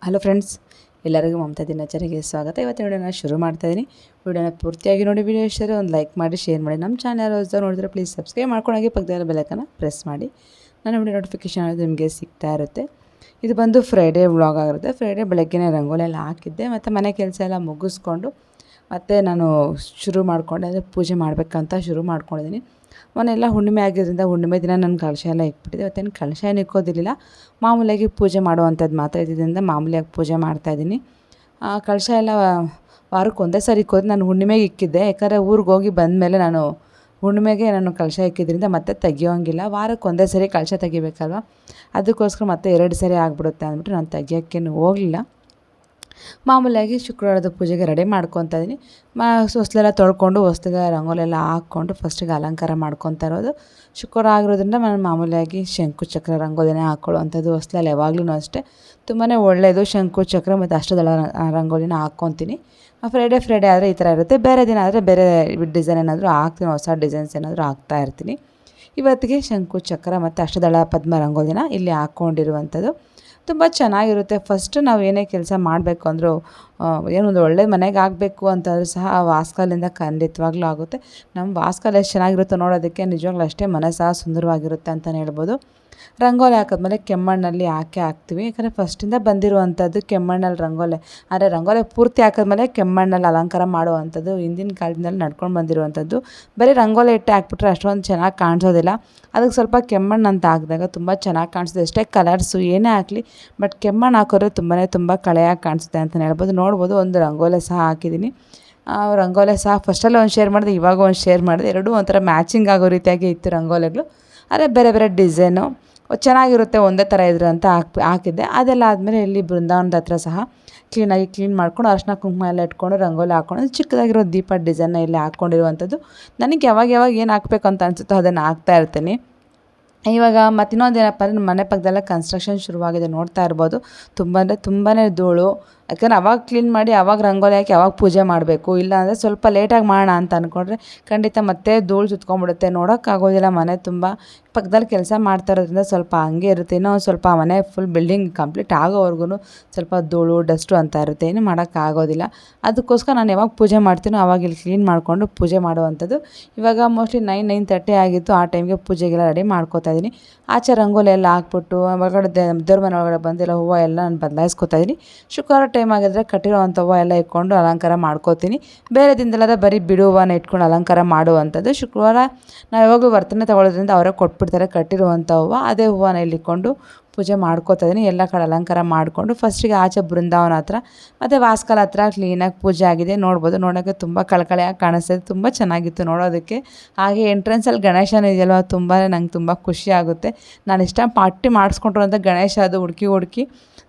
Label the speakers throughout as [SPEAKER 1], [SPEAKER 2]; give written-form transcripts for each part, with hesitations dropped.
[SPEAKER 1] Hello friends, ಎಲ್ಲರಿಗೂ ಮಮತಾ ದಿನಚರಿಗೆ ಸ್ವಾಗತ. ಇವತ್ತು ವಿಡಿಯೋನ ಶುರು ಮಾಡ್ತಾಯಿದ್ದೀನಿ. ವಿಡಿಯೋನ ಪೂರ್ತಿಯಾಗಿ ನೋಡಿ. ವಿಡಿಯೋ ಇಷ್ಟ ಒಂದು ಲೈಕ್ ಮಾಡಿ, ಶೇರ್ ಮಾಡಿ. ನಮ್ಮ ಚಾನಲ್ ಹೊಸದಾಗಿ ನೋಡಿದ್ರೆ ಪ್ಲೀಸ್ ಸಬ್ಸ್ಕ್ರೈಬ್ ಮಾಡ್ಕೊಂಡಾಗಿ ಪಕ್ಕದ ಬೆಲ್ಲೈಕನ್ನ ಪ್ರೆಸ್ ಮಾಡಿ. ನನ್ನ ವಿಡಿಯೋ ನೋಟಿಫಿಕೇಷನ್ ಅದು ನಿಮಗೆ ಸಿಗ್ತಾ ಇರುತ್ತೆ. ಇದು ಬಂದು ಫ್ರೈಡೇ ವ್ಲಾಗ್ ಆಗಿರುತ್ತೆ. ಫ್ರೈಡೇ ಬೆಳಗ್ಗೆನೇ ರಂಗೋಲಿ ಎಲ್ಲ ಹಾಕಿದ್ದೆ ಮತ್ತು ಮನೆ ಕೆಲಸ ಎಲ್ಲ ಮುಗಿಸ್ಕೊಂಡು ಮತ್ತು ನಾನು ಶುರು ಮಾಡಿಕೊಂಡೆ. ಅಂದರೆ ಪೂಜೆ ಮಾಡಬೇಕಂತ ಶುರು ಮಾಡ್ಕೊಂಡಿದ್ದೀನಿ. ಮೊನ್ನೆಲ್ಲ ಹುಣ್ಣಿಮೆ ಆಗಿದ್ದರಿಂದ ಹುಣ್ಣಿಮೆ ದಿನ ನಾನು ಕಳಶ ಎಲ್ಲ ಇಕ್ಬಿಟ್ಟಿದ್ದೆ. ಇವತ್ತೇನು ಕಳಶ ಏನು ಇಕ್ಕೋದಿರಲಿಲ್ಲ, ಮಾಮೂಲಿಯಾಗಿ ಪೂಜೆ ಮಾಡುವಂಥದ್ದು ಮಾತ್ರ ಇದ್ದಿದ್ದರಿಂದ ಮಾಮೂಲಿಯಾಗಿ ಪೂಜೆ ಮಾಡ್ತಾಯಿದ್ದೀನಿ. ಕಳಶ ಎಲ್ಲ ವಾರಕ್ಕೆ ಒಂದೇ ಸಾರಿ ಇಕ್ಕೋದು. ನಾನು ಹುಣ್ಣಿಮೆಗೆ ಇಕ್ಕಿದ್ದೆ, ಯಾಕಂದರೆ ಊರಿಗೆ ಹೋಗಿ ಬಂದಮೇಲೆ ನಾನು ಹುಣ್ಣಿಮೆಗೆ ನಾನು ಕಳಶ ಇಕ್ಕಿದ್ರಿಂದ ಮತ್ತೆ ತೆಗಿಯೋಂಗಿಲ್ಲ. ವಾರಕ್ಕೆ ಒಂದೇ ಸರಿ ಕಳಶ ತೆಗಿಬೇಕಲ್ವ, ಅದಕ್ಕೋಸ್ಕರ ಮತ್ತೆ 2 ಸರಿ ಆಗಿಬಿಡುತ್ತೆ ಅಂದ್ಬಿಟ್ಟು ನಾನು ತೆಗಿಯೋಕ್ಕೇನು ಹೋಗಲಿಲ್ಲ. ಮಾಮೂಲಿಯಾಗಿ ಶುಕ್ರವಾರದ ಪೂಜೆಗೆ ರೆಡಿ ಮಾಡ್ಕೊತಾ ಇದ್ದೀನಿ. ಹೊಸ್ಲೆಲ್ಲ ತೊಳ್ಕೊಂಡು ಹೊಸ್ಲಿಗೆ ರಂಗೋಲೆಲ್ಲ ಹಾಕ್ಕೊಂಡು ಫಸ್ಟಿಗೆ ಅಲಂಕಾರ ಮಾಡ್ಕೊತಾ ಇರೋದು. ಶುಕ್ರವಾರ ಆಗಿರೋದ್ರಿಂದ ನಾನು ಮಾಮೂಲಿಯಾಗಿ ಶಂಕು ಚಕ್ರ ರಂಗೋಲಿನೇ ಹಾಕ್ಕೊಳ್ಳುವಂಥದ್ದು. ಹೊಸ್ಲಲ್ಲಿ ಯಾವಾಗಲೂ ಅಷ್ಟೇ ತುಂಬಾ ಒಳ್ಳೆಯದು. ಶಂಕು ಚಕ್ರ ಮತ್ತು ಅಷ್ಟದಳ ರಂಗೋಲಿನ ಹಾಕ್ಕೊತೀನಿ. ಫ್ರೈಡೇ ಆದರೆ ಈ ಥರ ಇರುತ್ತೆ. ಬೇರೆ ದಿನ ಆದರೆ ಬೇರೆ ಡಿಸೈನ್ ಏನಾದರೂ ಹಾಕ್ತೀನಿ, ಹೊಸ ಡಿಸೈನ್ಸ್ ಏನಾದರೂ ಹಾಕ್ತಾ ಇರ್ತೀನಿ. ಇವತ್ತಿಗೆ ಶಂಕು ಚಕ್ರ ಮತ್ತು ಅಷ್ಟದಳ ಪದ್ಮ ರಂಗೋಲಿನ ಇಲ್ಲಿ ಹಾಕ್ಕೊಂಡಿರುವಂಥದ್ದು. ತುಂಬ ಚೆನ್ನಾಗಿರುತ್ತೆ. ಫಸ್ಟ್ ನಾವು ಏನೇ ಕೆಲಸ ಮಾಡಬೇಕು ಅಂದರೂ ಏನೊಂದು ಒಳ್ಳೆ ಮನೆಗೆ ಆಗಬೇಕು ಅಂತಂದರೂ ಸಹ ವಾಸ್ಕಲ್ಲಿಂದ ಖಂಡಿತವಾಗ್ಲೂ ಆಗುತ್ತೆ. ನಮ್ಮ ವಾಸ್ಕಲ್ ಎಷ್ಟು ಚೆನ್ನಾಗಿರುತ್ತೋ ನೋಡೋದಕ್ಕೆ ನಿಜವಾಗ್ಲೂ ಅಷ್ಟೇ ಮನೆ ಸಹ ಸುಂದರವಾಗಿರುತ್ತೆ ಅಂತಲೇ ಹೇಳ್ಬೋದು. ರಂಗೋಲಿ ಹಾಕಿದ್ಮೇಲೆ ಕೆಮ್ಮಣ್ಣಲ್ಲಿ ಹಾಕ್ತೀವಿ, ಯಾಕಂದರೆ ಫಸ್ಟಿಂದ ಬಂದಿರುವಂಥದ್ದು ಕೆಮ್ಮಣ್ಣಲ್ಲಿ ರಂಗೋಲಿ. ಆದರೆ ರಂಗೋಲಿ ಪೂರ್ತಿ ಹಾಕಿದ್ಮೇಲೆ ಕೆಮ್ಮಣ್ಣಲ್ಲಿ ಅಲಂಕಾರ ಮಾಡುವಂಥದ್ದು ಹಿಂದಿನ ಕಾಲದಲ್ಲಿ ನಡ್ಕೊಂಡು ಬಂದಿರುವಂಥದ್ದು. ಬರೀ ರಂಗೋಲಿ ಇಟ್ಟು ಹಾಕ್ಬಿಟ್ರೆ ಅಷ್ಟೊಂದು ಚೆನ್ನಾಗಿ ಕಾಣಿಸೋದಿಲ್ಲ. ಅದಕ್ಕೆ ಸ್ವಲ್ಪ ಕೆಮ್ಮಣ್ಣು ಅಂತ ಹಾಕಿದಾಗ ತುಂಬ ಚೆನ್ನಾಗಿ ಕಾಣಿಸುತ್ತೆ. ಎಷ್ಟೇ ಕಲರ್ಸು ಏನೇ ಹಾಕಲಿ, ಬಟ್ ಕೆಮ್ಮಣ್ಣು ಹಾಕೋದ್ರೆ ತುಂಬ ಕಳೆಯಾಗಿ ಕಾಣಿಸುತ್ತೆ ಅಂತಲೇ ಹೇಳ್ಬೋದು. ನೋಡ್ಬೋದು, ಒಂದು ರಂಗೋಲಿ ಸಹ ಹಾಕಿದ್ದೀನಿ. ರಂಗೋಲಿ ಸಹ ಫಸ್ಟಲ್ಲಿ ಒಂದು ಶೇರ್ ಮಾಡಿದೆ, ಇವಾಗ ಒಂದು ಶೇರ್ ಮಾಡಿದೆ. ಎರಡೂ ಒಂಥರ ಮ್ಯಾಚಿಂಗ್ ಆಗೋ ರೀತಿಯಾಗಿ ಇತ್ತು ರಂಗೋಲಿಗಳು. ಆದರೆ ಬೇರೆ ಡಿಸೈನು ಚೆನ್ನಾಗಿರುತ್ತೆ, ಒಂದೇ ಥರ ಇದ್ರೆ ಅಂತ ಹಾಕಿದ್ದೆ. ಅದೆಲ್ಲ ಆದಮೇಲೆ ಇಲ್ಲಿ ಬೃಂದಾವನದ ಹತ್ರ ಸಹ ಕ್ಲೀನ್ ಮಾಡ್ಕೊಂಡು ಅರಿಶಿನ ಕುಂಕುಮ ಎಲ್ಲ ಇಟ್ಕೊಂಡು ರಂಗೋಲಿ ಹಾಕ್ಕೊಂಡು ಚಿಕ್ಕದಾಗಿರೋ ದೀಪ ಡಿಸೈನ್ನ ಇಲ್ಲಿ ಹಾಕ್ಕೊಂಡಿರುವಂಥದ್ದು. ನನಗೆ ಯಾವಾಗ ಏನು ಹಾಕ್ಬೇಕು ಅಂತ ಅನಿಸುತ್ತೋ ಅದನ್ನು ಹಾಕ್ತಾ ಇರ್ತೀನಿ. ಇವಾಗ ಮತ್ತು ಇನ್ನೊಂದೇನಪ್ಪ ಅಂದರೆ ಮನೆ ಪಕ್ಕದಲ್ಲೇ ಕನ್ಸ್ಟ್ರಕ್ಷನ್ ಶುರುವಾಗಿದೆ, ನೋಡ್ತಾ ಇರ್ಬೋದು. ತುಂಬಾ ಧೂಳು. ಯಾಕಂದರೆ ಅವಾಗ ಕ್ಲೀನ್ ಮಾಡಿ ಅವಾಗ ರಂಗೋಲಿ ಹಾಕಿ ಅವಾಗ ಪೂಜೆ ಮಾಡಬೇಕು. ಇಲ್ಲಾಂದರೆ ಸ್ವಲ್ಪ ಲೇಟಾಗಿ ಮಾಡೋಣ ಅಂತ ಅಂದ್ಕೊಂಡ್ರೆ ಖಂಡಿತ ಮತ್ತೆ ಧೂಳು ಸುತ್ಕೊಂಡ್ಬಿಡುತ್ತೆ, ನೋಡೋಕ್ಕಾಗೋದಿಲ್ಲ. ಮನೆ ತುಂಬ ಪಕ್ಕದಲ್ಲಿ ಕೆಲಸ ಮಾಡ್ತಾ ಇರೋದ್ರಿಂದ ಸ್ವಲ್ಪ ಹಂಗೆ ಇರುತ್ತೆ. ಇನ್ನೂ ಸ್ವಲ್ಪ ಮನೆ ಫುಲ್ ಬಿಲ್ಡಿಂಗ್ ಕಂಪ್ಲೀಟ್ ಆಗೋವರೆಗೂ ಸ್ವಲ್ಪ ಧೂಳು ಡಸ್ಟು ಅಂತ ಇರುತ್ತೆ, ಏನು ಮಾಡೋಕ್ಕಾಗೋದಿಲ್ಲ. ಅದಕ್ಕೋಸ್ಕರ ನಾನು ಯಾವಾಗ ಪೂಜೆ ಮಾಡ್ತೀನೋ ಆವಾಗ ಇಲ್ಲಿ ಕ್ಲೀನ್ ಮಾಡಿಕೊಂಡು ಪೂಜೆ ಮಾಡುವಂಥದ್ದು. ಇವಾಗ ಮೋಸ್ಟ್ಲಿ 9:30 ಆಗಿತ್ತು. ಆ ಟೈಮ್ಗೆ ಪೂಜೆಗೆಲ್ಲ ರೆಡಿ ಮಾಡ್ಕೋತಾ ಇದ್ದೀನಿ. ಆಚೆ ರಂಗೋಲಿ ಎಲ್ಲ ಹಾಕ್ಬಿಟ್ಟು ಒಳಗಡೆ ದೇವ್ರ ಮನೆ ಒಳಗಡೆ ಬಂದಿಲ್ಲ ಹೂವು ಎಲ್ಲ ನಾನು ಬದಲಾಯಿಸ್ಕೊತಾ ಇದ್ದೀನಿ. ಶುಕ್ರವಾರ ಟೈಮ್ ಆಗಿದ್ರೆ ಕಟ್ಟಿರೋವಂಥ ಹೂವು ಎಲ್ಲ ಇಟ್ಕೊಂಡು ಅಲಂಕಾರ ಮಾಡ್ಕೋತೀನಿ. ಬೇರೆ ದಿನದಲ್ಲಾದ ಬರೀ ಬಿಡು ಹೂವನ್ನ ಇಟ್ಕೊಂಡು ಅಲಂಕಾರ ಮಾಡುವಂಥದ್ದು. ಶುಕ್ರವಾರ ನಾವು ಯಾವಾಗಲೂ ವರ್ತನೆ ತೊಗೊಳ್ಳೋದ್ರಿಂದ ಅವರೇ ಕೊಟ್ಬಿಡ್ತಾರೆ ಕಟ್ಟಿರುವಂಥ ಹೂವು. ಅದೇ ಹೂವನ್ನ ಇಲ್ಲಿಕೊಂಡು ಪೂಜೆ ಮಾಡ್ಕೋತಾ ಇದ್ದೀನಿ. ಎಲ್ಲ ಕಡೆ ಅಲಂಕಾರ ಮಾಡಿಕೊಂಡು ಫಸ್ಟಿಗೆ ಆಚೆ ಬೃಂದಾವನ ಹತ್ರ ಮತ್ತು ವಾಸ್ಕಲ್ ಹತ್ರ ಕ್ಲೀನಾಗಿ ಪೂಜೆ ಆಗಿದೆ. ನೋಡ್ಬೋದು, ನೋಡೋಕ್ಕೆ ತುಂಬ ಕಳಕಳಿಯಾಗಿ ಕಾಣಿಸ್ತದೆ, ತುಂಬ ಚೆನ್ನಾಗಿತ್ತು ನೋಡೋದಕ್ಕೆ. ಹಾಗೆ ಎಂಟ್ರೆನ್ಸಲ್ಲಿ ಗಣೇಶನ ಇದೆಯಲ್ವ, ನಂಗೆ ತುಂಬ ಖುಷಿ ಆಗುತ್ತೆ. ನಾನು ಪಟ್ಟಿ ಮಾಡಿಸ್ಕೊಂಡಿರೋಂಥ ಗಣೇಶ ಅದು ಹುಡುಕಿ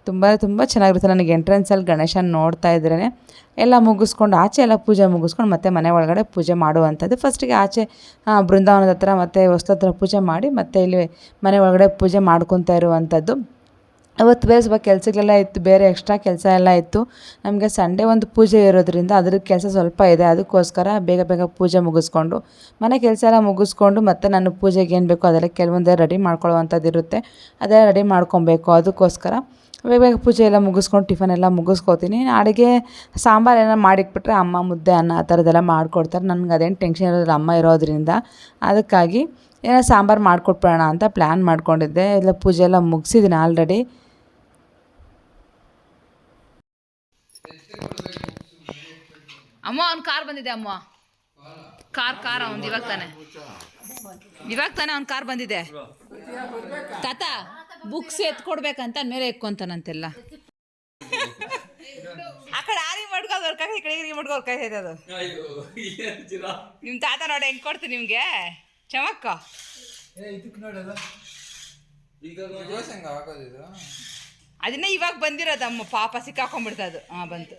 [SPEAKER 1] ತುಂಬ ಚೆನ್ನಾಗಿರುತ್ತೆ. ನನಗೆ ಎಂಟ್ರೆನ್ಸಲ್ಲಿ ಗಣೇಶನ ನೋಡ್ತಾ ಇದ್ರೇ ಎಲ್ಲ ಮುಗಿಸ್ಕೊಂಡು ಆಚೆ ಎಲ್ಲ ಪೂಜೆ ಮುಗಿಸ್ಕೊಂಡು ಮತ್ತೆ ಮನೆ ಒಳಗಡೆ ಪೂಜೆ ಮಾಡುವಂಥದ್ದು. ಫಸ್ಟಿಗೆ ಆಚೆ ಬೃಂದಾವನದ ಹತ್ರ ಮತ್ತು ಹೊಸ್ಲ ಹತ್ರ ಪೂಜೆ ಮಾಡಿ ಮತ್ತು ಇಲ್ಲಿ ಮನೆ ಒಳಗಡೆ ಪೂಜೆ ಮಾಡ್ಕೊತಾ ಇರುವಂಥದ್ದು. ಅವತ್ತು ಬೇರೆ ಸ್ವಲ್ಪ ಕೆಲಸಗಳೆಲ್ಲ ಇತ್ತು, ಬೇರೆ ಎಕ್ಸ್ಟ್ರಾ ಕೆಲಸ ಎಲ್ಲ ಇತ್ತು. ನಮಗೆ ಸಂಡೇ ಒಂದು ಪೂಜೆ ಇರೋದ್ರಿಂದ ಅದ್ರ ಕೆಲಸ ಸ್ವಲ್ಪ ಇದೆ. ಅದಕ್ಕೋಸ್ಕರ ಬೇಗ ಪೂಜೆ ಮುಗಿಸ್ಕೊಂಡು ಮನೆ ಕೆಲಸ ಎಲ್ಲ ಮುಗಿಸ್ಕೊಂಡು ಮತ್ತು ನಾನು ಪೂಜೆಗೆ ಏನು ಬೇಕೋ ಅದೆಲ್ಲ ಕೆಲವೊಂದೇ ರೆಡಿ ಮಾಡ್ಕೊಳ್ಳುವಂಥದ್ದು ಇರುತ್ತೆ, ಅದೆಲ್ಲ ರೆಡಿ ಮಾಡ್ಕೊಬೇಕು. ಅದಕ್ಕೋಸ್ಕರ ಬೇಗ ಪೂಜೆ ಎಲ್ಲ ಮುಗಿಸ್ಕೊಂಡು ಟಿಫನ್ ಎಲ್ಲ ಮುಗಿಸ್ಕೋತೀನಿ. ಅಡುಗೆ ಸಾಂಬಾರು ಏನೋ ಮಾಡಿಟ್ಬಿಟ್ರೆ ಅಮ್ಮ ಮುದ್ದೆ ಅನ್ನ ಆ ಥರದ್ದೆಲ್ಲ ಮಾಡಿಕೊಡ್ತಾರೆ. ನನಗೆ ಅದೇನು ಟೆನ್ಷನ್ ಇರೋದಿಲ್ಲ ಅಮ್ಮ ಇರೋದ್ರಿಂದ. ಅದಕ್ಕಾಗಿ ಏನೋ ಸಾಂಬಾರು ಮಾಡಿಕೊಟ್ಬಿಡೋಣ ಅಂತ ಪ್ಲ್ಯಾನ್ ಮಾಡ್ಕೊಂಡಿದ್ದೆ. ಎಲ್ಲ ಪೂಜೆ ಎಲ್ಲ ಮುಗಿಸಿದ್ದೀನಿ ಆಲ್ರೆಡಿ.
[SPEAKER 2] ಅಮ್ಮ ಅವ್ನ ಕಾರ್ ಬಂದಿದೆ. ಅಮ್ಮ ಕಾರ್ ಅವ್ನು ಇವಾಗ ತಾನೆ ಅವ್ನ ಕಾರ್ ಬಂದಿದೆ. ತಾತ ಬುಕ್ಸ್ ಎತ್ಕೊಡ್ಬೇಕಂತ ಮೇಲೆ ಎಕ್ಕೊಂತಾನಂತೆಲ್ಲ. ಆ ಕಡೆ ಆರಿ ಮಡ್ಕೋದು ಹೊರ್ಕಾಗ ಈ ಕಡೆ ಮಡ್ಕೋ ಹೊರ್ಕಾಯ್ತೈತೆ ಅದು. ನಿಮ್ಮ ತಾತ ನೋಡಿ ಹೆಂಗೆ ಕೊಡ್ತೀನಿ ನಿಮಗೆ ಚಮಕ್ಕ. ಅದನ್ನೇ ಇವಾಗ ಬಂದಿರೋದಮ್ಮ, ಪಾಪ ಸಿಕ್ಕಾಕೊಂಡ್ಬಿಡ್ತದು. ಬಂತು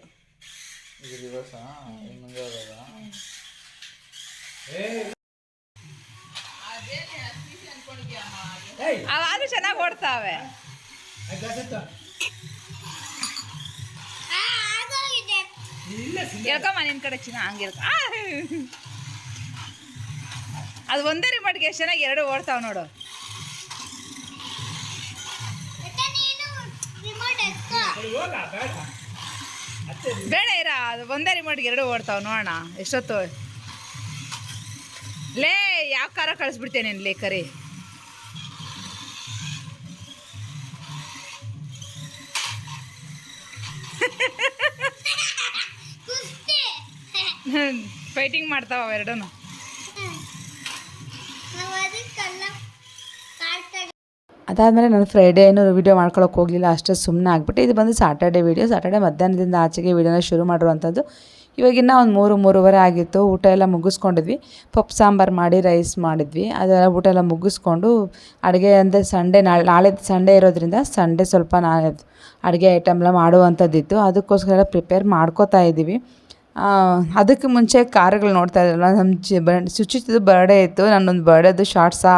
[SPEAKER 2] ಅವಾದ್ರೂ ಚೆನ್ನಾಗಿ ಓಡ್ತಾವೆ. ಹೇಳ್ಕಮ್ಮ ನಿನ್ನ ಕಡೆ ಚಿನ್ನ ಹಂಗೆ ಅದು ಒಂದೇ ರಿಮೋಟ್ಗೆ ಎಷ್ಟು ಚೆನ್ನಾಗಿ 2 ಓಡ್ತಾವೆ ನೋಡು. ಬೇಡ ಇರ, ಅದು ಒಂದೇ ರಿಮೋಟ್ಗೆ 2 ಓಡ್ತಾವೆ ನೋಡೋಣ ಎಷ್ಟೊತ್ತು. ಲೇ ಯಾವ ಕಾರ ಕಳಿಸ್ಬಿಡ್ತೇನೆ ಲೇ ಕರಿ. ಫೈಟಿಂಗ್ ಮಾಡ್ತಾವ ಎರಡೂ.
[SPEAKER 1] ಅದಾದಮೇಲೆ ನಾನು ಫ್ರೈಡೇ ಏನೂ ವೀಡಿಯೋ ಮಾಡ್ಕೊಳಕ್ಕೆ ಹೋಗಲಿಲ್ಲ, ಅಷ್ಟೇ ಸುಮ್ಮನೆ ಆಗಿಬಿಟ್ಟು. ಇದು ಬಂದು ಸಾಟರ್ಡೆ ವೀಡಿಯೋ. ಸಾಟರ್ಡೆ ಮಧ್ಯಾಹ್ನದಿಂದ ಆಚೆಗೆ ವೀಡಿಯೋನ ಶುರು ಮಾಡಿರುವಂಥದ್ದು. ಇವಾಗಿನ್ನ ಒಂದು 3-3:30 ಆಗಿತ್ತು. ಊಟ ಎಲ್ಲ ಮುಗಿಸ್ಕೊಂಡಿದ್ವಿ. ಪಪ್ಪು ಸಾಂಬಾರು ಮಾಡಿ ರೈಸ್ ಮಾಡಿದ್ವಿ. ಅದೆಲ್ಲ ಊಟ ಎಲ್ಲ ಮುಗಿಸ್ಕೊಂಡು ಅಡುಗೆ ಅಂದರೆ ನಾಳೆ ಸಂಡೇ ಇರೋದ್ರಿಂದ ಸಂಡೇ ಸ್ವಲ್ಪ ಅಡುಗೆ ಐಟಮ್ಲ ಮಾಡುವಂಥದ್ದಿತ್ತು. ಅದಕ್ಕೋಸ್ಕರ ಪ್ರಿಪೇರ್ ಮಾಡ್ಕೋತಾ ಇದ್ದೀವಿ. ಅದಕ್ಕೆ ಮುಂಚೆ ಕಾರುಗಳು ನೋಡ್ತಾ ಇದ್ರಲ್ಲ, ನಮ್ಮ ಸುಚಿತ್ದು ಬರ್ಡೇ ಇತ್ತು. ನಾನೊಂದು ಬರ್ಡೇದು ಶಾರ್ಟ್ ಸಹ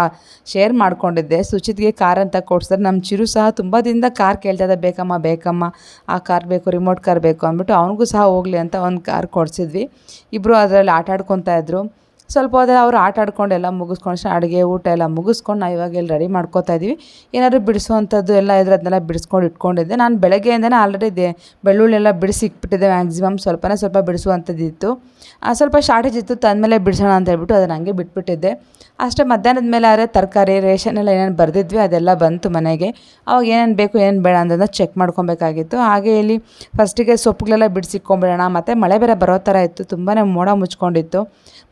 [SPEAKER 1] ಶೇರ್ ಮಾಡ್ಕೊಂಡಿದ್ದೆ. ಸುಚಿತ್ಗೆ ಕಾರ್ ಅಂತ ಕೊಡ್ಸಿದ್ರೆ ನಮ್ಮ ಚಿರು ಸಹ ತುಂಬ ದಿನದಿಂದ ಕಾರ್ ಕೇಳ್ತಾ ಇದ್ದ, ಬೇಕಮ್ಮ ಆ ಕಾರ್ ಬೇಕು, ರಿಮೋಟ್ ಕಾರ್ ಬೇಕು ಅಂದ್ಬಿಟ್ಟು ಅವನಿಗೂ ಸಹ ಹೋಗಲಿ ಅಂತ ಒಂದು ಕಾರ್ ಕೊಡಿಸಿದ್ವಿ. ಇಬ್ಬರು ಅದರಲ್ಲಿ ಆಟ ಆಡ್ಕೊತಾ ಇದ್ರು. ಸ್ವಲ್ಪ ಹೋದರೆ ಅವರು ಆಟ ಆಡ್ಕೊಂಡು ಎಲ್ಲ ಮುಗಿಸ್ಕೊಂಡು ಅಡುಗೆ ಊಟ ಎಲ್ಲ ಮುಗಿಸ್ಕೊಂಡು ನಾವು ಇವಾಗ ಎಲ್ಲ ರೆಡಿ ಮಾಡ್ಕೋತಾ ಇದ್ದೀವಿ. ಏನಾದರೂ ಬಿಡಿಸೋವಂಥದ್ದು ಎಲ್ಲ ಇದ್ರೆ ಅದನ್ನೆಲ್ಲ ಬಿಡಿಸ್ಕೊಂಡು ಇಟ್ಕೊಂಡಿದ್ದೆ. ನಾನು ಬೆಳಗ್ಗೆಯಿಂದನೇ ಆಲ್ರೆಡಿ ಬೆಳ್ಳುಳ್ಳಿ ಎಲ್ಲ ಬಿಡಿಸಿ ಇಟ್ಬಿಟ್ಟಿದ್ದೆ. ಮ್ಯಾಕ್ಸಿಮಮ್ ಸ್ವಲ್ಪ ಬಿಡಿಸುವಂಥದ್ದಿತ್ತು. ಸ್ವಲ್ಪ ಶಾರ್ಟೇಜ್ ಇತ್ತು, ತಂದಮೇಲೆ ಬಿಡಿಸೋಣ ಅಂತ ಹೇಳ್ಬಿಟ್ಟು ಅದನ್ನು ಹಂಗೆ ಬಿಟ್ಬಿಟ್ಟಿದ್ದೆ. ಅಷ್ಟೇ ಮಧ್ಯಾಹ್ನದ ಮೇಲೆ ಆದರೆ ತರಕಾರಿ ರೇಷನ್ ಎಲ್ಲ ಏನೇನು ಬರೆದಿದ್ವಿ ಅದೆಲ್ಲ ಬಂತು ಮನೆಗೆ. ಅವಾಗ ಏನೇನು ಬೇಕು ಏನೇನು ಬೇಡ ಅಂತಂದು ಚೆಕ್ ಮಾಡ್ಕೊಬೇಕಾಗಿತ್ತು. ಹಾಗೆ ಇಲ್ಲಿ ಫಸ್ಟಿಗೆ ಸೊಪ್ಪುಗಳೆಲ್ಲ ಬಿಡಿಸಿಟ್ಕೊಂಬಿಡೋಣ. ಮತ್ತು ಮಳೆ ಬೇರೆ ಬರೋ ಥರ ಇತ್ತು, ತುಂಬಾ ಮೋಡ ಮುಚ್ಕೊಂಡಿತ್ತು.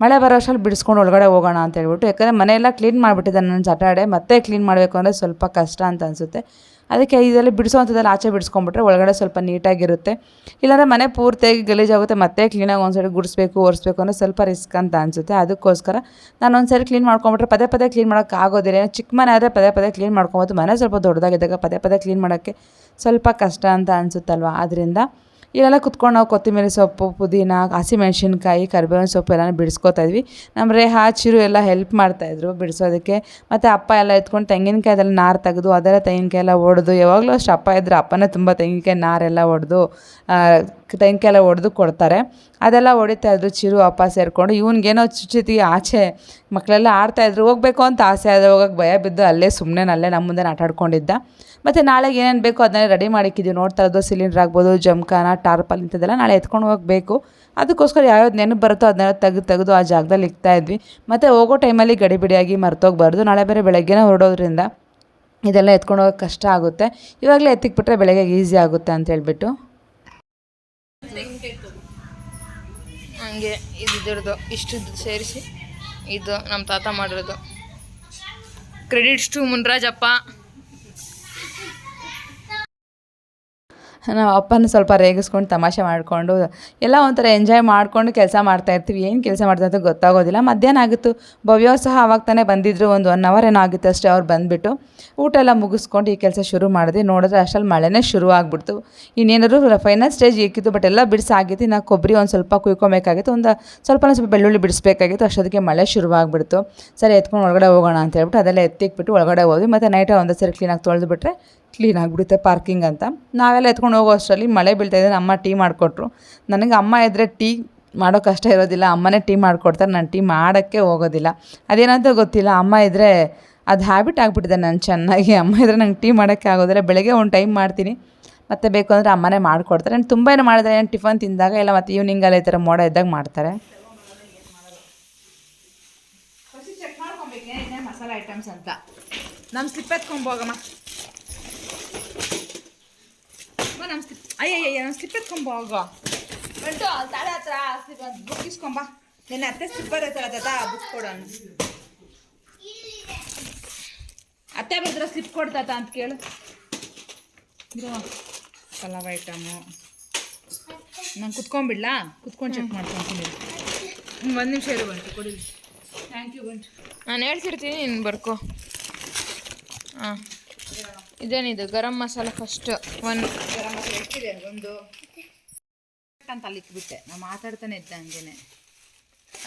[SPEAKER 1] ಮಳೆ ಬರೋ ಅಷ್ಟರಲ್ಲಿ ಬಿಡಿಸ್ಕೊಂಡು ಒಳಗಡೆ ಹೋಗೋಣ ಅಂತ ಹೇಳ್ಬಿಟ್ಟು, ಯಾಕಂದರೆ ಮನೆಯೆಲ್ಲ ಕ್ಲೀನ್ ಮಾಡಿಬಿಟ್ಟಿದ್ದೆ ನಾನು ಸಾಟರ್ಡೆ. ಮತ್ತೆ ಕ್ಲೀನ್ ಮಾಡಬೇಕು ಅಂದರೆ ಸ್ವಲ್ಪ ಕಷ್ಟ ಅಂತ ಅನಿಸುತ್ತೆ. ಅದಕ್ಕೆ ಇದೆಲ್ಲ ಬಿಡಿಸೋವಂಥದ್ದೆಲ್ಲ ಆಚೆ ಬಿಡಿಸ್ಕೊಂಬಿಟ್ರೆ ಒಳಗಡೆ ಸ್ವಲ್ಪ ನೀಟಾಗಿರುತ್ತೆ. ಇಲ್ಲಾಂದರೆ ಮನೆ ಪೂರ್ತಿಯಾಗಿ ಗಲೀಜಾಗುತ್ತೆ. ಮತ್ತೆ ಕ್ಲೀನಾಗಿ ಒಂದು ಸೈಡ್ ಗುಡಿಸ್ಬೇಕು ಒರೆಸ್ಬೇಕು ಅಂದರೆ ಸ್ವಲ್ಪ ರಿಸ್ಕ್ ಅಂತ ಅನಿಸುತ್ತೆ. ಅದಕ್ಕೋಸ್ಕರ ನಾನು ಒಂದು ಸರಿ ಕ್ಲೀನ್ ಮಾಡ್ಕೊಂಬಿಟ್ರೆ ಪದೇ ಕ್ಲೀನ್ ಮಾಡೋಕ್ಕೆ ಆಗೋದಿಲ್ಲ. ಚಿಕ್ಕ ಮನೆ ಆದರೆ ಪದೇ ಕ್ಲೀನ್ ಮಾಡ್ಕೊಬೋದು. ಮನೆ ಸ್ವಲ್ಪ ದೊಡ್ಡದಾಗಿದ್ದಾಗ ಪದೇ ಕ್ಲೀನ್ ಮಾಡೋಕ್ಕೆ ಸ್ವಲ್ಪ ಕಷ್ಟ ಅಂತ ಅನಿಸುತ್ತಲ್ವ. ಆದ್ದರಿಂದ ಇಲ್ಲೆಲ್ಲ ಕುತ್ಕೊಂಡು ನಾವು ಕೊತ್ತಂಬರಿ ಸೊಪ್ಪು, ಪುದೀನ, ಹಸಿಮೆಣ್ಸಿನ್ಕಾಯಿ, ಕರಿಬೇವಿನ ಸೊಪ್ಪು ಎಲ್ಲನೂ ಬಿಡಿಸ್ಕೊತಾ ಇದ್ವಿ. ನಮ್ಮ ರೇಹಾ, ಚಿರು ಎಲ್ಲ ಹೆಲ್ಪ್ ಮಾಡ್ತಾಯಿದ್ರು ಬಿಡಿಸೋದಕ್ಕೆ. ಮತ್ತು ಅಪ್ಪ ಎಲ್ಲ ಎತ್ಕೊಂಡು ತೆಂಗಿನಕಾಯ್ದೆಲ್ಲ ನಾರು ತೆಗೆದು ಅದೆಲ್ಲ ತೆಂಗಿನಕಾಯಿ ಎಲ್ಲ ಒಡೆದು, ಯಾವಾಗಲೂ ಅಷ್ಟು ಅಪ್ಪ ಇದ್ದರೆ ಅಪ್ಪನೇ ತುಂಬ ತೆಂಗಿನಕಾಯಿ ನಾರೆಲ್ಲ ಒಡೆದು ತೆಂಗಿನಕಾಯಿ ಎಲ್ಲ ಒಡೆದು ಕೊಡ್ತಾರೆ. ಅದೆಲ್ಲ ಹೊಡಿತಾಯಿದ್ರು ಚಿರು ಅಪ್ಪ ಸೇರಿಕೊಂಡು. ಇವನಿಗೇನೋ ಚುಚ್ಚಿತಿಗೆ ಆಚೆ ಮಕ್ಕಳೆಲ್ಲ ಆಡ್ತಾಯಿದ್ರು. ಹೋಗಬೇಕು ಅಂತ ಆಸೆ ಆದರೆ ಹೋಗೋಕ್ಕೆ ಭಯ ಬಿದ್ದು ಅಲ್ಲೇ ನಮ್ಮ ಮುಂದೆ ಆಟ ಆಡ್ಕೊಂಡಿದ್ದ. ಮತ್ತು ನಾಳೆಗೆ ಏನೇನು ಬೇಕೋ ಅದನ್ನೆಲ್ಲ ರೆಡಿ ಮಾಡಿಕ್ಕಿದ್ದೀವಿ. ನೋಡ್ತಾ ಇರೋದು ಸಿಲಿಂಡ್ರ್ ಆಗ್ಬೋದು, ಜಮ್ಖಾನ, ಟಾರ್ಪಲ್ ಇಂಥದ್ದೆಲ್ಲ ನಾಳೆ ಎತ್ಕೊಂಡು ಹೋಗಬೇಕು. ಅದಕ್ಕೋಸ್ಕರ ಯಾವ್ಯಾವ್ದು ನೆನಪು ಬರುತ್ತೋ ಅದನ್ನೆಲ್ಲ ತೆಗೆದು ಆ ಜಾಗದಲ್ಲಿ ಇಕ್ತಾಯಿದ್ವಿ. ಮತ್ತು ಹೋಗೋ ಟೈಮಲ್ಲಿ ಗಡಿಬಿಡಿಯಾಗಿ ಮರ್ತೋಗ್ಬಾರ್ದು. ನಾಳೆ ಬೇರೆ ಬೆಳಗ್ಗೆನೇ ಹೊರಡೋದ್ರಿಂದ ಇದೆಲ್ಲ ಎತ್ಕೊಂಡು ಹೋಗೋಕ್ಕೆ ಕಷ್ಟ ಆಗುತ್ತೆ. ಇವಾಗಲೇ ಎತ್ತಿಕ್ಬಿಟ್ರೆ ಬೆಳಗ್ಗೆ ಈಸಿ ಆಗುತ್ತೆ ಅಂತ ಹೇಳ್ಬಿಟ್ಟು
[SPEAKER 3] ಹಂಗೆ ಇದ್ರದ್ದು ಇಷ್ಟದ್ದು ಸೇರಿಸಿ ಇದು ನಮ್ಮ ತಾತ ಮಾಡಿರೋದು. Credits to Munrajappa.
[SPEAKER 1] ನಾವು ಅಪ್ಪನ ಸ್ವಲ್ಪ ರೇಗಿಸ್ಕೊಂಡು ತಮಾಷೆ ಮಾಡಿಕೊಂಡು ಎಲ್ಲ ಒಂಥರ ಎಂಜಾಯ್ ಮಾಡಿಕೊಂಡು ಕೆಲಸ ಮಾಡ್ತಾಯಿರ್ತೀವಿ. ಏನು ಕೆಲಸ ಮಾಡ್ತಾ ಅಂತ ಗೊತ್ತಾಗೋದಿಲ್ಲ. ಮಧ್ಯಾಹ್ನ ಆಗಿತ್ತು. ಭವ್ಯ ಸಹ ಆವಾಗ ತಾನೇ ಬಂದಿದ್ದರು. ಒಂದು 1 ಅವರ್ ಏನೋ ಆಗಿತ್ತು ಅಷ್ಟೇ ಅವ್ರು ಬಂದುಬಿಟ್ಟು. ಊಟ ಎಲ್ಲ ಮುಗಿಸ್ಕೊಂಡು ಈ ಕೆಲಸ ಶುರು ಮಾಡಿದ್ವಿ. ನೋಡಿದ್ರೆ ಅಷ್ಟರಲ್ಲಿ ಮಳೆನೇ ಶುರು ಆಗಿಬಿಡ್ತು. ಇನ್ನೇನಾದ್ರು ಫೈನಲ್ ಸ್ಟೇಜ್ ಇಕ್ಕಿತ್ತು, ಬಟ್ ಎಲ್ಲ ಬಿಡಿಸಾಗಿತ್ತು. ಇನ್ನು ಕೊಬ್ಬರಿ ಒಂದು ಸ್ವಲ್ಪ ಕುಯ್ಕೊಬೇಕಾಗಿತ್ತು, ಸ್ವಲ್ಪ ಬೆಳ್ಳುಳ್ಳಿ ಬಿಡಿಸ್ಬೇಕಾಗಿತ್ತು. ಅಷ್ಟೊತ್ತಿಗೆ ಮಳೆ ಶುರುವಾಗ್ಬಿಡ್ತು. ಸರಿ ಎತ್ಕೊಂಡು ಒಳಗಡೆ ಹೋಗೋಣ ಅಂತ ಹೇಳ್ಬಿಟ್ಟು ಅದೆಲ್ಲ ಎತ್ತಿಕ್ಬಿಟ್ಟು ಒಳಗಡೆ ಹೋದ್ವಿ. ಮತ್ತು ನೈಟ್ ಒಂದೇ ಸರಿ ಕ್ಲೀನಾಗಿ ತೊಳೆದುಬಿಟ್ರೆ ಕ್ಲೀನ್ ಆಗಿಬಿಡುತ್ತೆ ಪಾರ್ಕಿಂಗ್ ಅಂತ. ನಾವೆಲ್ಲ ಎತ್ಕೊಂಡು ಹೋಗೋ ಅಷ್ಟರಲ್ಲಿ ಮಳೆ ಬೀಳ್ತಾಯಿದೆ. ಅಮ್ಮ ಟೀ ಮಾಡಿಕೊಟ್ರು. ನನಗೆ ಅಮ್ಮ ಇದ್ದರೆ ಟೀ ಮಾಡೋ ಕಷ್ಟ ಇರೋದಿಲ್ಲ. ಅಮ್ಮನೇ ಟೀ ಮಾಡಿಕೊಡ್ತಾರೆ. ನಾನು ಟೀ ಮಾಡೋಕ್ಕೆ ಹೋಗೋದಿಲ್ಲ. ಅದೇನಂತ ಗೊತ್ತಿಲ್ಲ, ಅಮ್ಮ ಇದ್ದರೆ ಅದು ಹ್ಯಾಬಿಟ್ ಆಗಿಬಿಟ್ಟಿದೆ ನಾನು ಚೆನ್ನಾಗಿ. ಅಮ್ಮ ಇದ್ದರೆ ನಂಗೆ ಟೀ ಮಾಡೋಕ್ಕೆ ಆಗೋದಿಲ್ಲ. ಬೆಳಗ್ಗೆ ಒಂದು ಟೈಮ್ ಮಾಡ್ತೀನಿ, ಮತ್ತು ಬೇಕು ಅಂದರೆ ಅಮ್ಮನೇ ಮಾಡಿಕೊಡ್ತಾರೆ. ನಾನು ತುಂಬ ಏನು ಮಾಡಿದ್ರೆ ಏನು ಟಿಫನ್ ತಿಂದಾಗ ಇಲ್ಲ, ಮತ್ತು ಈವ್ನಿಂಗಲ್ಲಿ ಈ ಥರ ಮೋಡ ಇದ್ದಾಗ ಮಾಡ್ತಾರೆ.
[SPEAKER 2] ಚೆಕ್ ಮಾಡ್ಕೊಬೇಕು ಮಸಾಲೆ ಐಟಮ್ಸ್ ಅಂತ. ನಮ್ಮ ಸ್ಲಿಪ್ ಎತ್ಕೊಂಬೋಗಮ್ಮ. ನಮ್ಮ ಸ್ಲಿಪ್ ಎತ್ಕೊಂಬೋಗ ಬಂಟು ತಾಳೆ ಹತ್ರ ಬುಕ್ ಇಸ್ಕೊಂಬ. ನಿನ್ನ ಅತ್ತೆ ಸ್ಲಿಪ್ಪರ್ ಐತಲ್ಲ ತಾತ, ಬುಕ್ ಕೊಡೋಣ. ಅತ್ತೆ ಬಂದ್ರೆ ಸ್ಲಿಪ್ ಕೊಡ್ತಾತ ಅಂತ ಕೇಳು. ಪಲಾವ್ ಐಟಮು ನಾನು ಕುತ್ಕೊಂಡ್ಬಿಡ್ಲಾ? ಕುತ್ಕೊಂಡು ಚೆಕ್ ಮಾಡ್ಕೊತೀನಿ. 1 ನಿಮಿಷ ಇರು ಬಂಟು, ಕೊಡಿ. Thank you Bantu.
[SPEAKER 3] ನಾನು ಹೇಳ್ತಿರ್ತೀನಿ, ನೀನು ಬರ್ಕೋ. ಹಾಂ, ಇದೇನಿದು ಗರಂ ಮಸಾಲ ಫಸ್ಟ್.
[SPEAKER 2] ಗರಂ ಮಸಾಲೆ ಎಷ್ಟಿದೆ? ಒಂದು ಅಂತ ಅಲ್ಲಿ ಇಟ್ಬಿಟ್ಟೆ. ನಾನು ಮಾತಾಡ್ತಾನೆ ಇದ್ದೆ ಹಂಗೇನೆ.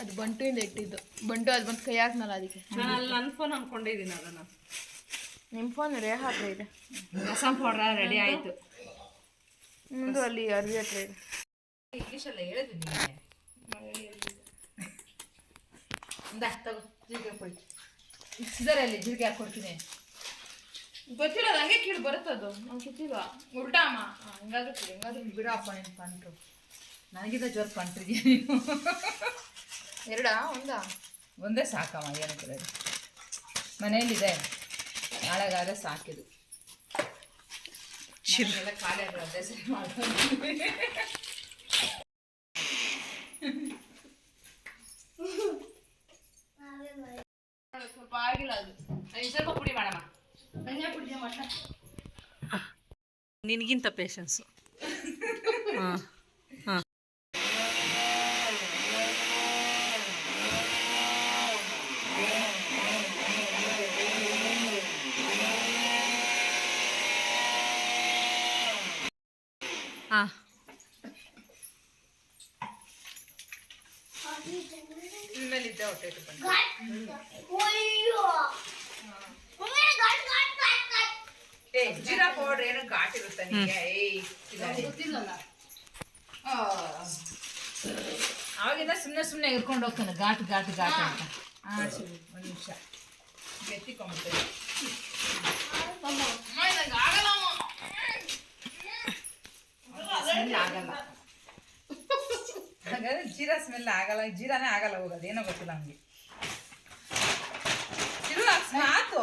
[SPEAKER 3] ಅದು ಬಂಟುಯಿಂದ ಇಟ್ಟಿದ್ದು. ಬಂಟು ಅದು ಬಂದು ಕೈ ಹಾಕ್ನಲ್ಲ, ಅದಕ್ಕೆ.
[SPEAKER 2] ನಾನು ನನ್ನ ಫೋನ್ ಅಂದ್ಕೊಂಡಿದ್ದೀನಿ ಅದನ್ನು.
[SPEAKER 3] ನಿಮ್ಮ ಫೋನ್ ರೇಹಾ ಹತ್ರ ಇದೆ.
[SPEAKER 2] ರಸಂ ಪೌಡರ್ ರೆಡಿ ಆಯಿತು.
[SPEAKER 3] ಮುಂದೆ ಅಲ್ಲಿ ಅರ್ವಿ ಹತ್ರ ಇದೆ.
[SPEAKER 2] ಇಂಗ್ಲೀಷಲ್ಲ ಹೇಳಿದ್ವಿ ನಿಮಗೆ. ತಗೋ ಜೀರಿಗೆ ಕೊಡಿ. ಸಿದರಲ್ಲಿ ಜೀರಿಗೆ ಹಾಕ್ಕೊಡ್ತೀನಿ.
[SPEAKER 3] ಗೊತ್ತಿಲ್ಲ ಹಂಗೆ ಕೀಳು ಬರುತ್ತದು ನಂಗೆ ಗೊತ್ತಿಲ್ಲ ಉಲ್ಟಾ ಅಮ್ಮ ಹಂಗಾದ್ರೂ ಕೀಳು ಹಿಂಗಾದ್ರೂ
[SPEAKER 2] ಬಿಡಪ್ಪ ನೀನು ಪಂಟ್ರು ನನಗಿಂತ ಜೋರು ಪಂಟ್ರಿದ್ಯಾ ನೀನು.
[SPEAKER 3] ಎರಡಾ ಒಂದಾ?
[SPEAKER 2] ಒಂದೇ ಸಾಕಮ್ಮ, ಏನು ಕೇಳೋದು. ಮನೇಲಿದೆ, ನಾಳೆಗಾದ್ರೆ ಸಾಕಿದು. ಎಲ್ಲ ಖಾಲಿ ಆದ್ರೆ ಅದೇ ಸರಿ ಮಾಡ್ಕೊಂಡು
[SPEAKER 3] ಸ್ವಲ್ಪ ಆಗಿಲ್ಲ ಅದು.
[SPEAKER 2] ಸ್ವಲ್ಪ ಪುಡಿ ಮಾಡಮ್ಮ.
[SPEAKER 3] ಧನಿಯಾ ಪುಡಿ ಮಟ್ಟ
[SPEAKER 1] ನಿನಗಿಂತ ಪೇಷನ್ಸು. ಹಾಂ ಹಾಂ ಹಾಂ
[SPEAKER 2] ಇನ್ಮೇಲಿದ್ದೆ ಹೊಟ್ಟೆ ಬಂದು ಜೀರಾ ಪೌಡರ್ ಏನೋ ಘಾಟ್ ಇರುತ್ತೆ ನಿಮಗೆ.
[SPEAKER 3] ಗೊತ್ತಿಲ್ಲಲ್ಲ.
[SPEAKER 2] ಅವಾಗಿಂದ ಸುಮ್ಮನೆ ಇರ್ಕೊಂಡು ಹೋಗ್ತಾನೆ ಘಾಟ್ ಘಾಟ್ ಘಾಟ್ ಅಂತ. ಸರಿ ಒಂದು ನಿಮಿಷ ಎತ್ತಿಕೊಂಡ್ಬಿಡ್ತೇವೆ. ಸ್ಮೆಲ್ ಆಗಲ್ಲ, ಹಾಗಾದ್ರೆ ಜೀರಾ ಸ್ಮೆಲ್ ಆಗಲ್ಲ, ಜೀರಾನೇ ಆಗಲ್ಲ ಹೋಗೋದು, ಏನೋ ಗೊತ್ತಿಲ್ಲ ನಮಗೆ. ಆತು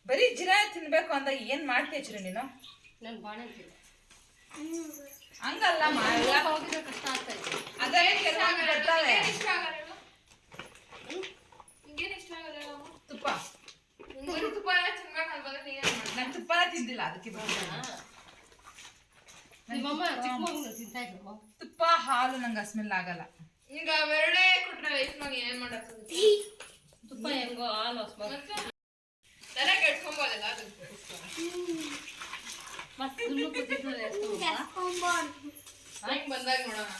[SPEAKER 2] ಬರೀ ಜೀರಾ ತಿನ್ಬೇಕು ಅಂತ ಏನ್ ಮಾಡ್ತೀಯ ಚಿರು ನೀನು? ಹಂಗಲ್ಲ ಅದೇ ತುಪ್ಪ ನಾನು ತುಪ್ಪನ ತಿಂದಿಲ್ಲ, ಅದಕ್ಕೆ ತುಪ್ಪ ಹಾಲು ನಂಗೆ ಸ್ಮೆಲ್ ಆಗಲ್ಲ.
[SPEAKER 3] ಈಗ ಎರಡೇ ಕೊಟ್ರೆ ವಯಸ್ಸಿನಾಗ ಏನ್ ಮಾಡಕ್ಕೆ ತುಪ್ಪ ಹೆಂಗೋ ಹಾಲು ತಲೆ ಕೆಡ್ಸ್ಕೊಂಬೋದಲ್ಲ ಹಿಂಗ್ ಬಂದಾಗ ನೋಡೋಣ.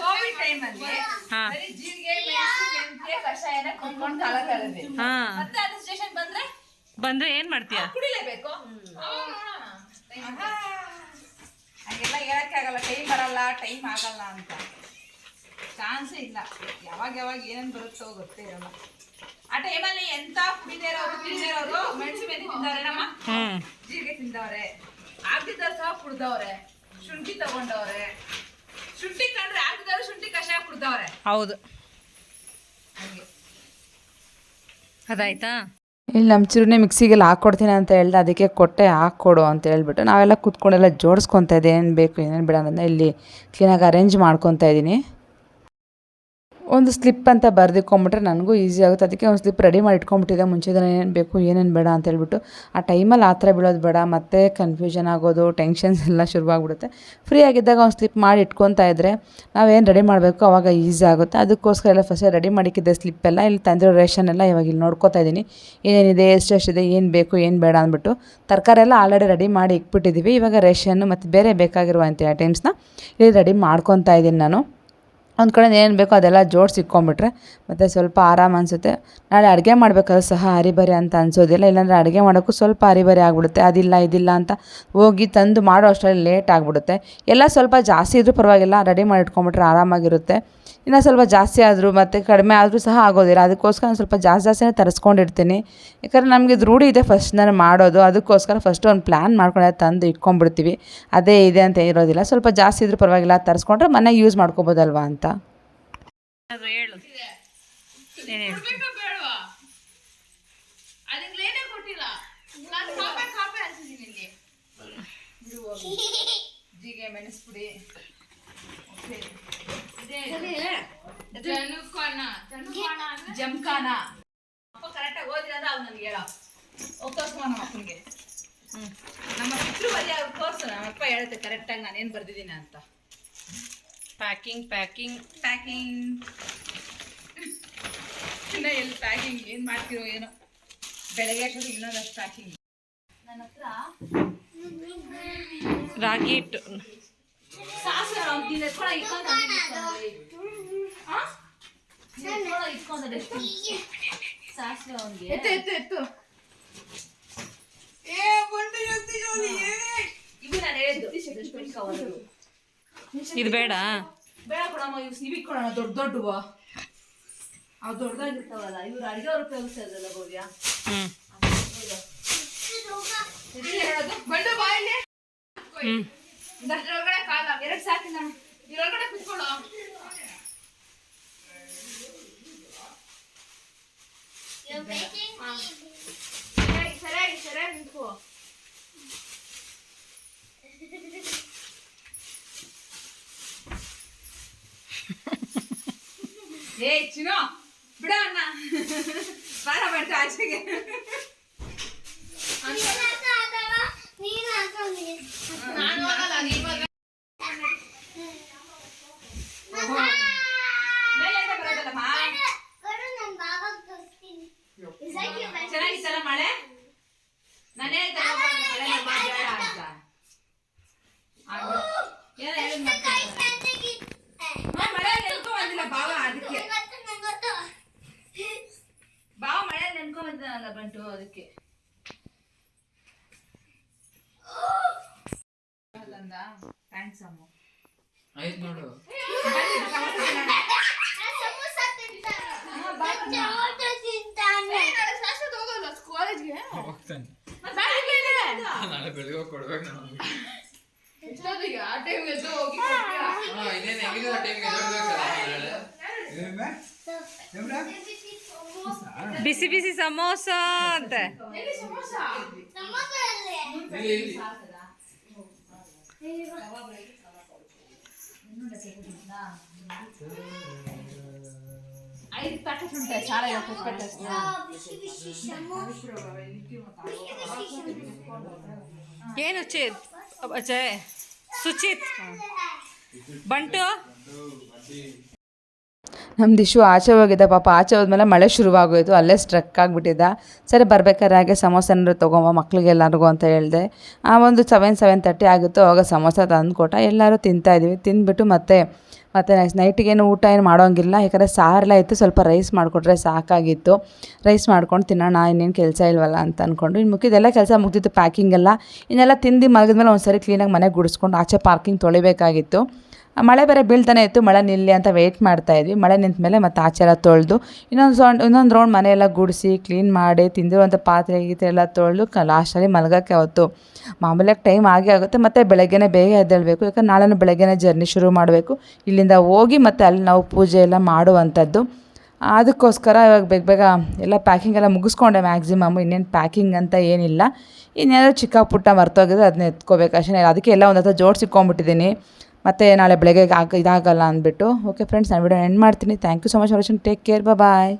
[SPEAKER 2] ಕೋವಿಡ್ ಟೈಮಲ್ಲಿ ಬರೀ ಜೀರಿಗೆ ಮೆಣಸು ಮೆಂತ್ಯ ಕಷಾಯನ ಕುಡ್ಕೊಂಡು ಕಾಲ ಕಳೆದ್ವಿ. ಮತ್ತೆ ಅದ್ರ ಸ್ಟೇಷನ್ ಬಂದ್ರೆ
[SPEAKER 1] ಏನ್ ಮಾಡ್ತೀಯ?
[SPEAKER 2] ಕುಡಿಲೇಬೇಕು. ಹಂಗೆಲ್ಲ ಹೇಳಕ್ಕೆ ಆಗಲ್ಲ, ಟೈಮ್ ಬರಲ್ಲ, ಟೈಮ್ ಆಗಲ್ಲ ಅಂತ ಚಾನ್ಸೇ ಇಲ್ಲ. ಯಾವಾಗ ಏನೇನು ಬರುತ್ತೋ ಗೊತ್ತೇ ಇರಲ್ಲ. ಆ ಟೈಮಲ್ಲಿ ಎಂತ ಕುಡಿದೇರೋರು ತಿಂದೇರೋರು ಮೆಣಸು ಮೆಂತ್ಯ ತಿಂದವ್ರೆ, ನಮ್ಮ ಜೀರಿಗೆ ತಿಂದವ್ರೆ, ಆಗ್ತಿದ್ದವ್ರು ಸಹ ಕುಡ್ದವ್ರೆ, ಶುಂಠಿ ತಗೊಂಡವ್ರೆ, ಶುಂಠಿ ಕಂಡ್ರೆ ಆಗ್ತಿದ್ದವ್ರು ಶುಂಠಿ ಕಷಾಯ ಕುಡ್ದವ್ರೆ.
[SPEAKER 1] ಹೌದು,
[SPEAKER 2] ಹಂಗೆ
[SPEAKER 1] ಅದಾಯ್ತಾ. ಇಲ್ಲಿ ನಮ್ಮ ಚಿರುನೆ ಮಿಕ್ಸಿಗೆಲ್ಲ ಹಾಕ್ಕೊಡ್ತೀನಿ ಅಂತ ಹೇಳ್ದೆ, ಅದಕ್ಕೆ ಕೊಟ್ಟೆ ಹಾಕ್ಕೊಡು ಅಂತ ಹೇಳ್ಬಿಟ್ಟು ನಾವೆಲ್ಲ ಕೂತ್ಕೊಂಡೆಲ್ಲ ಜೋಡಿಸ್ಕೊತಾ ಇದ್ದೆ, ಏನು ಬೇಕು ಏನೇನು ಬೇಡ ಅನ್ನೋದನ್ನ ಇಲ್ಲಿ ಕ್ಲೀನಾಗಿ ಅರೇಂಜ್ ಮಾಡ್ಕೊತಾ ಇದ್ದೀನಿ. ಒಂದು ಸ್ಲಿಪ್ ಅಂತ ಬರೆದಿಟ್ಕೊಂಬಿಟ್ರೆ ನನಗೂ ಈಸಿ ಆಗುತ್ತೆ. ಅದಕ್ಕೆ ಒಂದು ಸ್ಲಿಪ್ ರೆಡಿ ಮಾಡಿ ಇಟ್ಕೊಂಬಿಟ್ಟಿದ್ದೆ ಮುಂಚೆ ದಿನ ಏನೇನು ಬೇಕು ಏನೇನು ಬೇಡ ಅಂತ ಹೇಳ್ಬಿಟ್ಟು. ಆ ಟೈಮಲ್ಲಿ ಆ ಥರ ಬೀಳೋದು ಬೇಡ, ಮತ್ತೆ ಕನ್ಫ್ಯೂಷನ್ ಆಗೋದು, ಟೆನ್ಷನ್ಸ್ ಎಲ್ಲ ಶುರುವಾಗ್ಬಿಡುತ್ತೆ. ಫ್ರೀ ಆಗಿದ್ದಾಗ ಒಂದು ಸ್ಲಿಪ್ ಮಾಡಿ ಇಟ್ಕೊತಾ ಇದ್ದರೆ ನಾವೇನು ರೆಡಿ ಮಾಡಬೇಕು ಅವಾಗ ಈಸಿ ಆಗುತ್ತೆ. ಅದಕ್ಕೋಸ್ಕರ ಎಲ್ಲ ಫಸ್ಟೇ ರೆಡಿ ಮಾಡಿಕ್ಕಿದ್ದೆ ಸ್ಲಿಪ್ಪೆಲ್ಲ. ಇಲ್ಲಿ ತಂದಿರೋ ರೇಷನ್ ಎಲ್ಲ ಇವಾಗ ಇಲ್ಲಿ ನೋಡ್ಕೊತಾ ಇದ್ದೀನಿ, ಏನೇನಿದೆ, ಎಷ್ಟೆಷ್ಟಿದೆ, ಏನು ಬೇಕು ಏನು ಬೇಡ ಅಂದ್ಬಿಟ್ಟು. ತರಕಾರಿ ಎಲ್ಲ ಆಲ್ರೆಡಿ ರೆಡಿ ಮಾಡಿ ಇಕ್ಬಿಟ್ಟಿದ್ದೀವಿ. ಇವಾಗ ರೇಷನ್ನು ಮತ್ತು ಬೇರೆ ಬೇಕಾಗಿರುವಂಥ ಐಟಮ್ಸ್ನ ಇಲ್ಲಿ ರೆಡಿ ಮಾಡ್ಕೊತಾ ಇದ್ದೀನಿ ನಾನು. ಒಂದು ಕಡೆ ಏನು ಬೇಕೋ ಅದೆಲ್ಲ ಜೋಡಿಸಿ ಇಟ್ಕೊಂಬಿಟ್ರೆ ಮತ್ತು ಸ್ವಲ್ಪ ಆರಾಮ ಅನಿಸುತ್ತೆ. ನಾಳೆ ಅಡುಗೆ ಮಾಡಬೇಕಾದ್ರೂ ಸಹ ಹರಿಬರಿ ಅಂತ ಅನಿಸೋದಿಲ್ಲ. ಇಲ್ಲಾಂದರೆ ಅಡುಗೆ ಮಾಡೋಕ್ಕೂ ಸ್ವಲ್ಪ ಹರಿಬರಿ ಆಗಿಬಿಡುತ್ತೆ. ಅದಿಲ್ಲ ಇದಿಲ್ಲ ಅಂತ ಹೋಗಿ ತಂದು ಮಾಡೋ ಅಷ್ಟರಲ್ಲಿ ಲೇಟ್ ಆಗಿಬಿಡುತ್ತೆ. ಎಲ್ಲ ಸ್ವಲ್ಪ ಜಾಸ್ತಿ ಇದ್ರೂ ಪರವಾಗಿಲ್ಲ, ರೆಡಿ ಮಾಡಿ ಇಟ್ಕೊಂಬಿಟ್ರೆ ಆರಾಮಾಗಿರುತ್ತೆ. ಇನ್ನು ಸ್ವಲ್ಪ ಜಾಸ್ತಿ ಆದರೂ ಮತ್ತು ಕಡಿಮೆ ಆದರೂ ಸಹ ಆಗೋದಿಲ್ಲ. ಅದಕ್ಕೋಸ್ಕರ ನಾನು ಸ್ವಲ್ಪ ಜಾಸ್ತಿನೇ ತರಿಸ್ಕೊಂಡಿರ್ತೀನಿ. ಯಾಕಂದರೆ ನಮಗೆ ಇದು ರೂಢಿ ಇದೆ ಫಸ್ಟ್ ನಾನು ಮಾಡೋದು. ಅದಕ್ಕೋಸ್ಕರ ಫಸ್ಟು ಒಂದು ಪ್ಲ್ಯಾನ್ ಮಾಡ್ಕೊಂಡು ತಂದು ಇಟ್ಕೊಂಡ್ಬಿಡ್ತೀವಿ. ಅದೇ ಇದೆ ಅಂತ ಇರೋದಿಲ್ಲ. ಸ್ವಲ್ಪ ಜಾಸ್ತಿ ಇದ್ರೂ ಪರವಾಗಿಲ್ಲ, ತರಿಸ್ಕೊಂಡ್ರೆ ಮನೆಗೆ ಯೂಸ್ ಮಾಡ್ಕೋಬೋದಲ್ವಾ ಅಂತ.
[SPEAKER 3] ಹೇಳು ಬೇಡವಾ? ಅದಕ್ಕೆ ಲೇನೇ ಕೊಟ್ಟಿಲ್ಲ, ನಾನು ಕಾಪೆ ಹಾಕ್ತಿದ್ದೀನಿ ಇಲ್ಲಿ.
[SPEAKER 2] ಜೀರಿಗೆ ಮೆಣಸು ಪುಡಿ, ಜಮ್ಖಾನ ಅಪ್ಪ ಕರೆಕ್ಟಾಗಿ ಓದಿಲ್ಲ ಅಂದ್ರೆ ಅವ್ನು ನನಗೆ ಹೇಳ ತೋರಿಸ್ಕೊ ನಮ್ಮ ಅಪ್ಪನಿಗೆ. ನಮ್ಮ ಪಿತೃವಲ್ಲಿ ಅವ್ರು ತೋರಿಸು, ನಮ್ಮ ಅಪ್ಪ ಹೇಳುತ್ತೆ ಕರೆಕ್ಟಾಗಿ ನಾನೇನು ಬರ್ದಿದ್ದೀನಿ ಅಂತ.
[SPEAKER 1] ಪ್ಯಾಕಿಂಗ್ ಪ್ಯಾಕಿಂಗ್
[SPEAKER 2] ಪ್ಯಾಕಿಂಗ್ ಇನ್ನು ಎಲ್ಲಿ ಪ್ಯಾಕಿಂಗ್ ಏನು ಮಾಡ್ತಿರೋ ಏನೋ, ಬೆಳಗ್ಗೆ ಅಷ್ಟೊತ್ತಿಗೆ ಇನ್ನೊಂದಷ್ಟು ಪ್ಯಾಕಿಂಗ್. ನನ್ನ ಹತ್ರ
[SPEAKER 1] ರಾಗಿ ಹಿಟ್ಟು
[SPEAKER 2] ಸಾಸಿವೆ ಎತ್ತು ಇದು ನಾನು ಹೇಳಿದ್ದು.
[SPEAKER 1] ಇದು ಬೇಡ
[SPEAKER 2] ಬೇಡ ಕೊಡಮ್ಮ, ಇವು ಇವಿ ಕೊಡೋಣ ದೊಡ್ಡ ದೊಡ್ಡವ. ಅವು ದೊಡ್ಡದಾಗಿರ್ತಾವಲ್ಲ ಇವ್ರು ಅಡುಗೆ ಅವ್ರು ಉಪಯೋಗಿಸ್ತಾ ಇದ್ರಲ್ಲ ಭವ್ಯ. ಹೇಳೋದು ಬಂಡು ಬಾಯಲ್ಲಿ ಒಳಗಡೆ ಕಾಲ 2 ಸಾಕಿಲ್ಲ ಇದ್ರೊಳಗಡೆ ಕುತ್ಕೊಳ್ಳೋ. ಸರಿಯಾಗಿ ನಿಂತ್ಕೋ. ಏ ಚಿನೋ ಬಿಡ ಅಣ್ಣ ಬಾರ ಬಂತು ಆಚೆಗೆ. ಚೆನ್ನಾಗಿತ್ತಲ್ಲ ಮಳೆ. ನಾನೇ ಮಳೆ ನೆನ್ಕೊ ಬಂದಿಲ್ಲ ಬಾವ, ಅದಕ್ಕೆ ಬಾವ ಮಳೆ ನೆನ್ಕೊ ಬಂದಿದ್ದಾನಲ್ಲ ಬಂಟು, ಅದಕ್ಕೆ ಥ್ಯಾಂಕ್ಸ್ ಅಮ್ಮ.
[SPEAKER 4] ಆಯ್ತು ನೋಡು. ಹೋಗ್ತಾನೆ. ನಾಳೆ ಬೆಳಿಗ್ಗೆ ಕೊಡ್ಬೇಕು ನಾವು. ಇನ್ನೇನು ಹೆಂಗಿದೆ ಆ ಟೈಮ್ಗೆ ಎದುರ್ಬೇಕಲ್ಲ ನಾಳೆ.
[SPEAKER 1] ಬಿಸಿ ಬಿಸಿ ಸಮೋಸ ಅಂತ
[SPEAKER 4] ಇಲ್ಲಿ
[SPEAKER 2] ಐದು ಪ್ಯಾಕೆಟ್ ಉಂಟೆ ಸಾರ
[SPEAKER 1] ಏನು ಸುಚಿತ್ ಬಂಟು. ನಮ್ಮ ದಿಶು ಆಚೆ ಹೋಗಿದ್ದ ಪಾಪ. ಆಚೆ ಹೋದ್ಮೇಲೆ ಮಳೆ ಶುರುವಾಗೋಯಿತು, ಅಲ್ಲೇ ಸ್ಟ್ರಕ್ ಆಗಿಬಿಟ್ಟಿದ್ದ. ಸರಿ ಬರ್ಬೇಕಾದ್ರೆ ಹಾಗೆ ಸಮೋಸ ಏನಾದ್ರು ತೊಗೊಂಬ ಮಕ್ಳಿಗೆಲ್ಲರಿಗೂ ಅಂತ ಹೇಳಿದೆ. ಆ ಒಂದು 7:30 ಆಗಿತ್ತು. ಅವಾಗ ಸಮೋಸ ತಂದು ಕೊಟ್ಟ. ಎಲ್ಲರೂ ತಿಂತಾಯಿದ್ವಿ. ತಿಂದ್ಬಿಟ್ಟು ಮತ್ತೆ ನೆಕ್ಸ್ಟ್ ನೈಟಿಗೇನು ಊಟ ಏನು ಮಾಡೋಂಗಿಲ್ಲ, ಯಾಕಂದರೆ ಸಾರೆಲ್ಲ ಇತ್ತು. ಸ್ವಲ್ಪ ರೈಸ್ ಮಾಡಿಕೊಟ್ರೆ ಸಾಕಾಗಿತ್ತು. ರೈಸ್ ಮಾಡ್ಕೊಂಡು ತಿನ್ನೋಣ, ಇನ್ನೇನು ಕೆಲಸ ಇಲ್ವಲ್ಲ ಅಂತ ಅಂದ್ಕೊಂಡು ಇನ್ನು ಮುಗಿದೆಲ್ಲ ಕೆಲಸ ಮುಗ್ದಿತ್ತು. ಪ್ಯಾಕಿಂಗ್ ಎಲ್ಲ ಇನ್ನೆಲ್ಲ ತಿಂದು ಮಲಗಿದ್ಮೇಲೆ ಒಂದು ಸರಿ ಕ್ಲೀನಾಗಿ ಮನೆಗೆ ಗುಡಿಸ್ಕೊಂಡು ಆಚೆ ಪಾರ್ಕಿಂಗ್ ತೊಳಿಬೇಕಾಗಿತ್ತು. ಮಳೆ ಬೇರೆ ಬೀಳ್ತಾನೆ ಇತ್ತು. ಮಳೆ ನಿಲ್ಲಿ ಅಂತ ವೆಯ್ಟ್ ಮಾಡ್ತಾಯಿದ್ವಿ. ಮಳೆ ನಿಂತ ಮೇಲೆ ಮತ್ತು ಆಚೆ ಎಲ್ಲ ತೊಳೆದು ಇನ್ನೊಂದು ರೌಂಡ್ ಮನೆಯೆಲ್ಲ ಗುಡಿಸಿ ಕ್ಲೀನ್ ಮಾಡಿ ತಿಂದಿರುವಂಥ ಪಾತ್ರೆ ಗೀತ್ರೆ ಎಲ್ಲ ತೊಳೆದು ಲಾಸ್ಟಲ್ಲಿ ಮಲಗೋಕ್ಕೆ ಅವತ್ತು ಮಾಮೂಲಿಯಾಗಿ ಟೈಮ್ ಆಗುತ್ತೆ. ಮತ್ತು ಬೆಳಗ್ಗೆನೇ ಬೇಗ ಎದ್ದೇಳಬೇಕು, ಯಾಕಂದ್ರೆ ನಾಳೆನೂ ಬೆಳಗ್ಗೆನೇ ಜರ್ನಿ ಶುರು ಮಾಡಬೇಕು. ಇಲ್ಲಿಂದ ಹೋಗಿ ಮತ್ತು ಅಲ್ಲಿ ನಾವು ಪೂಜೆ ಎಲ್ಲ ಮಾಡುವಂಥದ್ದು. ಅದಕ್ಕೋಸ್ಕರ ಇವಾಗ ಬೇಗ ಎಲ್ಲ ಪ್ಯಾಕಿಂಗ್ ಎಲ್ಲ ಮುಗಿಸ್ಕೊಂಡೆ ಮ್ಯಾಕ್ಸಿಮಮ್. ಇನ್ನೇನು ಪ್ಯಾಕಿಂಗ್ ಅಂತ ಏನಿಲ್ಲ. ಇನ್ನೇನಾದ್ರು ಚಿಕ್ಕ ಪುಟ್ಟ ಮರ್ತೋಗಿದ್ರೆ ಅದನ್ನ ಎತ್ಕೋಬೇಕು ಅಷ್ಟೇ. ಅದಕ್ಕೆ ಎಲ್ಲ ಒಂದು ಹತ್ರ ಜೋಡಿಸಿಕೊಂಡ್ಬಿಟ್ಟಿದ್ದೀನಿ. ಮತ್ತು ನಾಳೆ ಬೆಳಗ್ಗೆ ಇದಾಗಲ್ಲ ಅಂದ್ಬಿಟ್ಟು. ಓಕೆ ಫ್ರೆಂಡ್ಸ್, ನಾನು ವಿಡಿಯೋ ಎಂಡ್ ಮಾಡ್ತೀನಿ. Thank you so much for watching. Take care, bye.